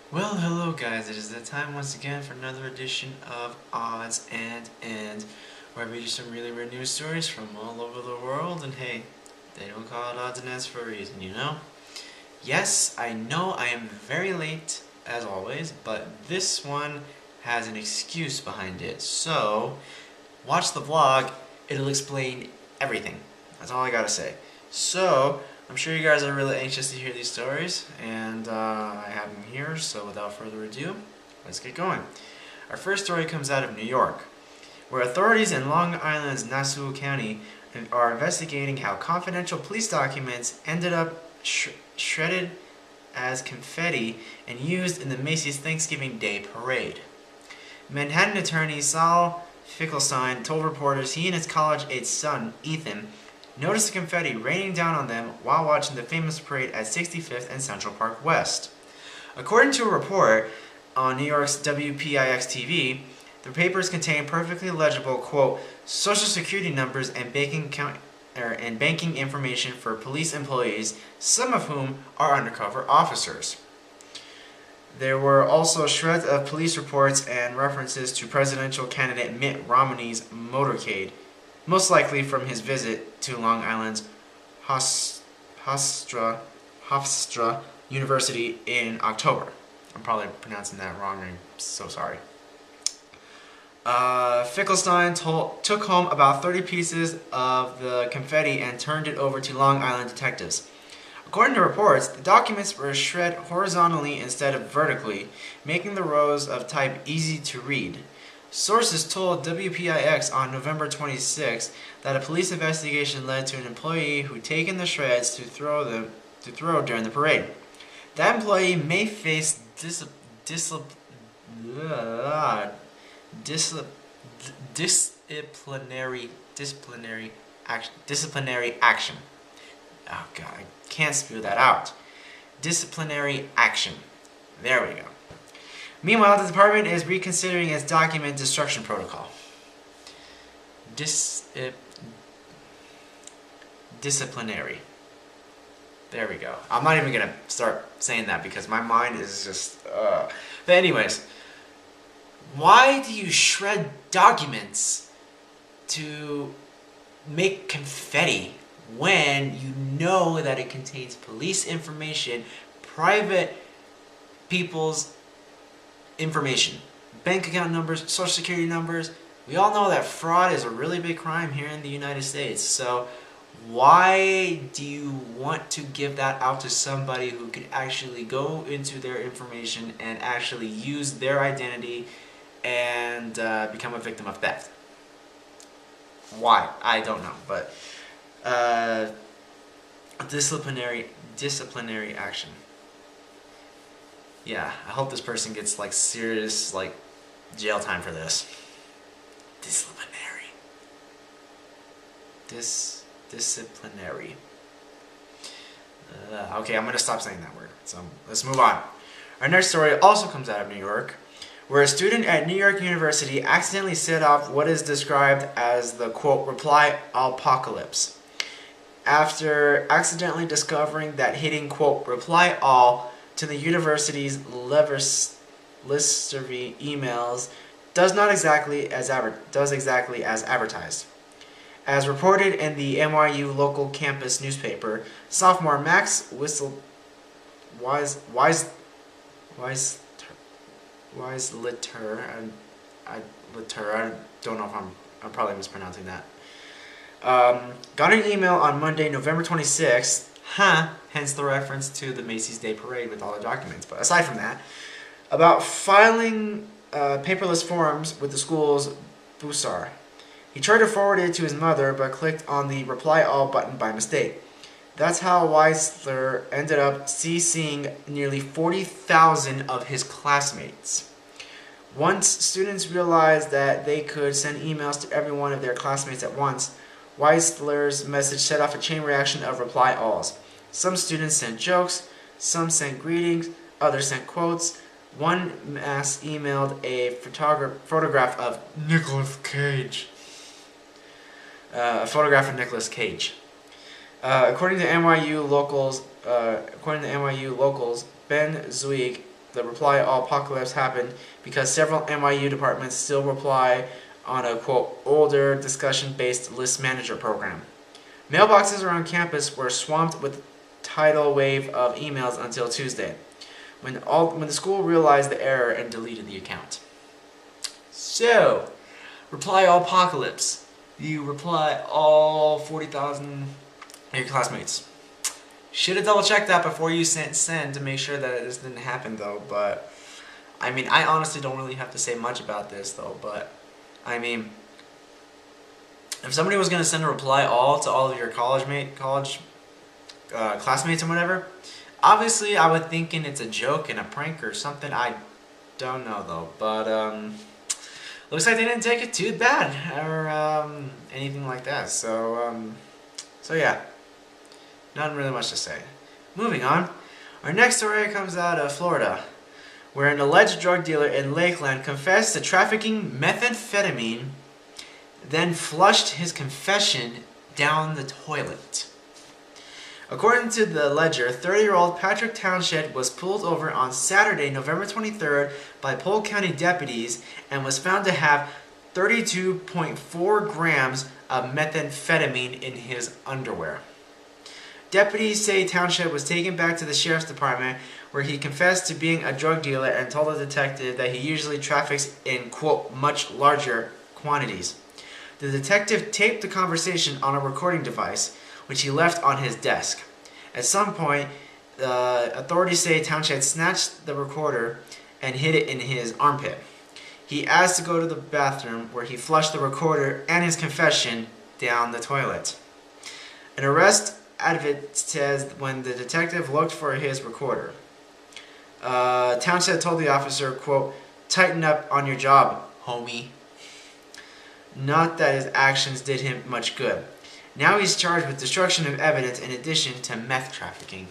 Well, hello guys, it is the time once again for another edition of Odds and Ends, where I read you some really weird news stories from all over the world, and hey, they don't call it Odds and Ends for a reason, you know? Yes, I know I am very late, as always, but this one has an excuse behind it, so watch the vlog, it'll explain everything. That's all I gotta say. So, I'm sure you guys are really anxious to hear these stories, and I have them here, so without further ado, let's get going. Our first story comes out of New York, where authorities in Long Island's Nassau County are investigating how confidential police documents ended up shredded as confetti and used in the Macy's Thanksgiving Day Parade. Manhattan attorney Saul Finkelstein told reporters he and his college-age son, Ethan, noticed the confetti raining down on them while watching the famous parade at 65th and Central Park West. According to a report on New York's WPIX-TV, the papers contain perfectly legible, quote, social security numbers and banking information for police employees, some of whom are undercover officers. There were also shreds of police reports and references to presidential candidate Mitt Romney's motorcade, most likely from his visit to Long Island's Hofstra University in October. I'm probably pronouncing that wrong, I'm so sorry. Finkelstein took home about 30 pieces of the confetti and turned it over to Long Island detectives. According to reports, the documents were shred horizontally instead of vertically, making the rows of type easy to read. Sources told WPIX on November 26 that a police investigation led to an employee who'd taken the shreds to throw during the parade. That employee may face disciplinary action. Oh god, I can't spew that out. Disciplinary action. There we go. Meanwhile, the department is reconsidering its document destruction protocol. Disciplinary. There we go. I'm not even gonna start saying that because my mind is just. But anyways, why do you shred documents to make confetti when you know that it contains police information, private people's information, bank account numbers, social security numbers? We all know that fraud is a really big crime here in the United States. So why do you want to give that out to somebody who could actually go into their information and actually use their identity and become a victim of theft? Why? I don't know, but disciplinary action. Yeah, I hope this person gets like serious like jail time for this. Disciplinary. Okay, I'm gonna stop saying that word. So let's move on. Our next story also comes out of New York, where a student at New York University accidentally set off what is described as the, quote, reply all-pocalypse. After accidentally discovering that hitting, quote, reply all to the university's listserv emails does exactly as advertised. As reported in the NYU local campus newspaper, sophomore Max Weislitter, I don't know if I'm probably mispronouncing that. Got an email on Monday, November 26th, hence the reference to the Macy's Day Parade with all the documents. But aside from that, about filing paperless forms with the school's Busar. He tried to forward it to his mother, but clicked on the reply all button by mistake. That's how Weisler ended up CCing nearly 40,000 of his classmates. Once students realized that they could send emails to every one of their classmates at once, Weisler's message set off a chain reaction of reply alls. Some students sent jokes, some sent greetings, others sent quotes. One mass emailed a photograph of Nicolas Cage. According to NYU locals, Ben Zweig, the reply all apocalypse happened because several NYU departments still rely on a, quote, older discussion-based list manager program. Mailboxes around campus were swamped with a tidal wave of emails until Tuesday, when the school realized the error and deleted the account. So, reply all apocalypse. You reply all 40,000 of your classmates. Should have double checked that before you send to make sure that this didn't happen though, but I mean, I honestly don't really have to say much about this though, but I mean, if somebody was going to send a reply all to all of your college classmates or whatever, obviously I would thinking it's a joke and a prank or something. I don't know though, but looks like they didn't take it too bad or anything like that. So yeah, not really much to say. Moving on, our next story comes out of Florida, where an alleged drug dealer in Lakeland confessed to trafficking methamphetamine, then flushed his confession down the toilet. According to the Ledger, 30-year-old Patrick Townshend was pulled over on Saturday, November 23rd by Polk County deputies and was found to have 32.4 grams of methamphetamine in his underwear. Deputies say Townshend was taken back to the sheriff's department where he confessed to being a drug dealer and told the detective that he usually traffics in, quote, much larger quantities. The detective taped the conversation on a recording device, which he left on his desk. At some point, authorities say Townshend snatched the recorder and hid it in his armpit. He asked to go to the bathroom, where he flushed the recorder and his confession down the toilet. An arrest affidavit says when the detective looked for his recorder, Townshend told the officer, quote, "Tighten up on your job, homie." Not that his actions did him much good. Now he's charged with destruction of evidence in addition to meth trafficking.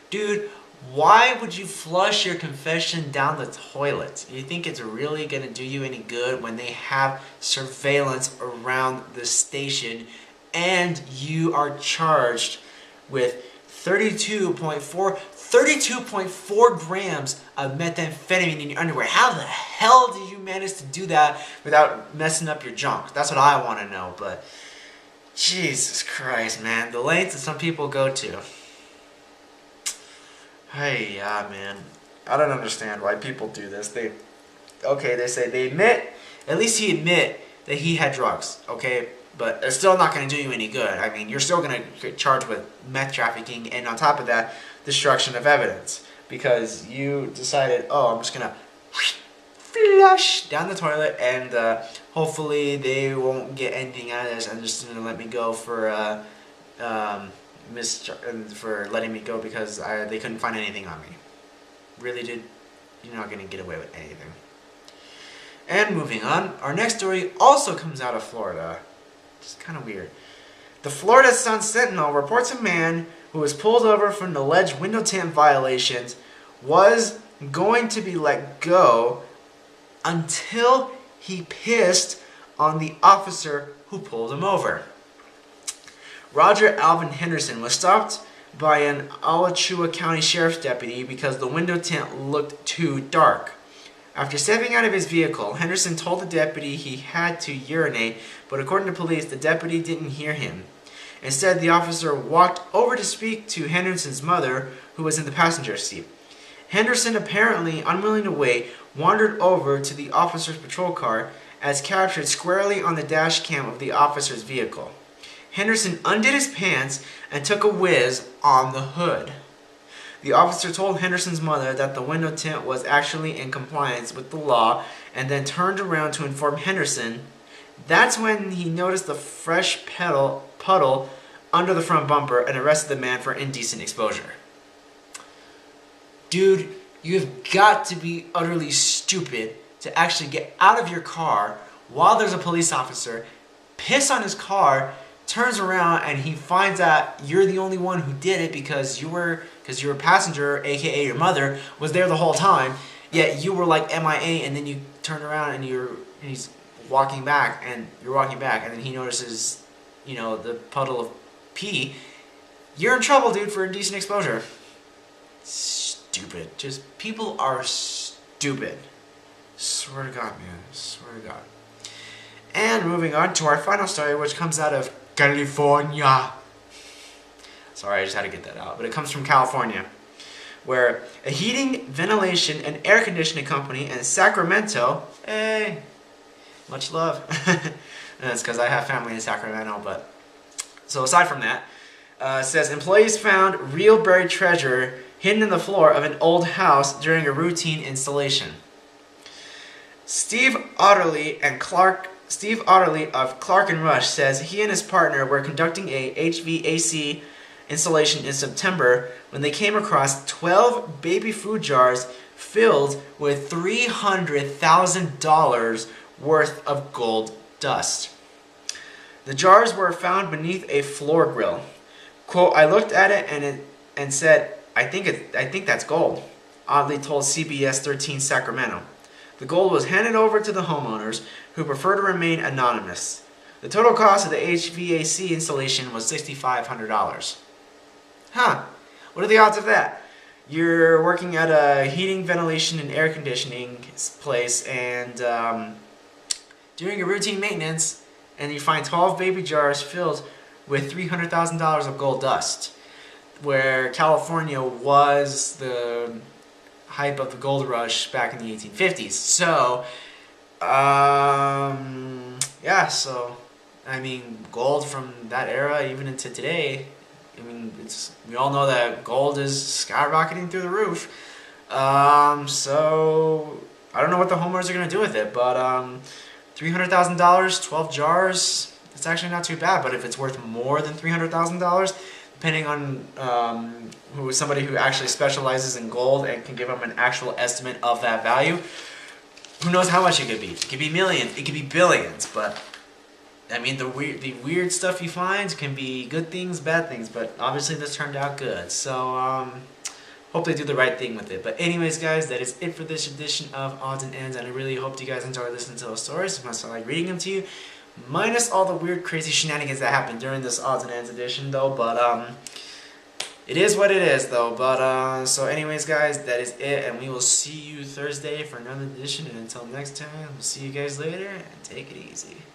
Dude, why would you flush your confession down the toilet? You think it's really going to do you any good when they have surveillance around the station and you are charged with 32.4 grams of methamphetamine in your underwear? How the hell did you manage to do that without messing up your junk? That's what I want to know, but Jesus Christ, man. The lengths that some people go to. Hey, yeah, man. I don't understand why people do this. They say they admit, at least he admit that he had drugs, okay? But it's still not going to do you any good. I mean, you're still going to get charged with meth trafficking and on top of that, destruction of evidence. Because you decided, oh, I'm just going to flush down the toilet and hopefully they won't get anything out of this. I'm just going to let me go for letting me go because they couldn't find anything on me. Really, dude? You're not going to get away with anything. And moving on, our next story also comes out of Florida. It's kind of weird. The Florida Sun-Sentinel reports a man who was pulled over for an alleged window tint violations was going to be let go until he pissed on the officer who pulled him over. Roger Alvin Henderson was stopped by an Alachua County Sheriff's deputy because the window tint looked too dark. After stepping out of his vehicle, Henderson told the deputy he had to urinate, but according to police, the deputy didn't hear him. Instead, the officer walked over to speak to Henderson's mother, who was in the passenger seat. Henderson, apparently unwilling to wait, wandered over to the officer's patrol car, as captured squarely on the dash cam of the officer's vehicle. Henderson undid his pants and took a whiz on the hood. The officer told Henderson's mother that the window tint was actually in compliance with the law and then turned around to inform Henderson. That's when he noticed the fresh puddle under the front bumper and arrested the man for indecent exposure. Dude, you've got to be utterly stupid to actually get out of your car while there's a police officer, piss on his car, turns around and he finds out you're the only one who did it because your passenger, aka your mother, was there the whole time, yet you were like MIA, and then you turn around and he's walking back and then he notices, the puddle of pee. You're in trouble, dude, for indecent exposure. Stupid. stupid. Just people are stupid. Swear to God, man. Swear to God. And moving on to our final story, which comes out of California. Sorry, I just had to get that out. But it comes from California, where a heating, ventilation, and air conditioning company in Sacramento, hey, much love. And it's because I have family in Sacramento, but so aside from that, says employees found real buried treasure hidden in the floor of an old house during a routine installation. Steve Otterly of Clark and Rush says he and his partner were conducting a HVAC installation in September when they came across 12 baby food jars filled with $300,000 worth of gold dust. The jars were found beneath a floor grill. Quote, I looked at it and said, I think that's gold, Oddly told CBS 13 Sacramento. The gold was handed over to the homeowners, who prefer to remain anonymous. The total cost of the HVAC installation was $6,500. Huh, what are the odds of that? You're working at a heating, ventilation, and air conditioning place, and doing a routine maintenance, and you find 12 baby jars filled with $300,000 of gold dust, where California was the hype of the gold rush back in the 1850s. So, yeah, so, I mean, gold from that era, even into today, I mean, we all know that gold is skyrocketing through the roof. So, I don't know what the homeowners are going to do with it, but $300,000, 12 jars, it's actually not too bad. But if it's worth more than $300,000, depending on somebody who actually specializes in gold and can give them an actual estimate of that value, who knows how much it could be. It could be millions, it could be billions, but I mean, the weird stuff you find can be good things, bad things, but obviously this turned out good. So, hope they do the right thing with it. But anyways, guys, that is it for this edition of Odds and Ends, and I really hope you guys enjoy listening to those stories. I must like reading them to you, minus all the weird, crazy shenanigans that happened during this Odds and Ends edition, though. But it is what it is, though. But so anyways, guys, that is it, and we will see you Thursday for another edition. And until next time, we'll see you guys later, and take it easy.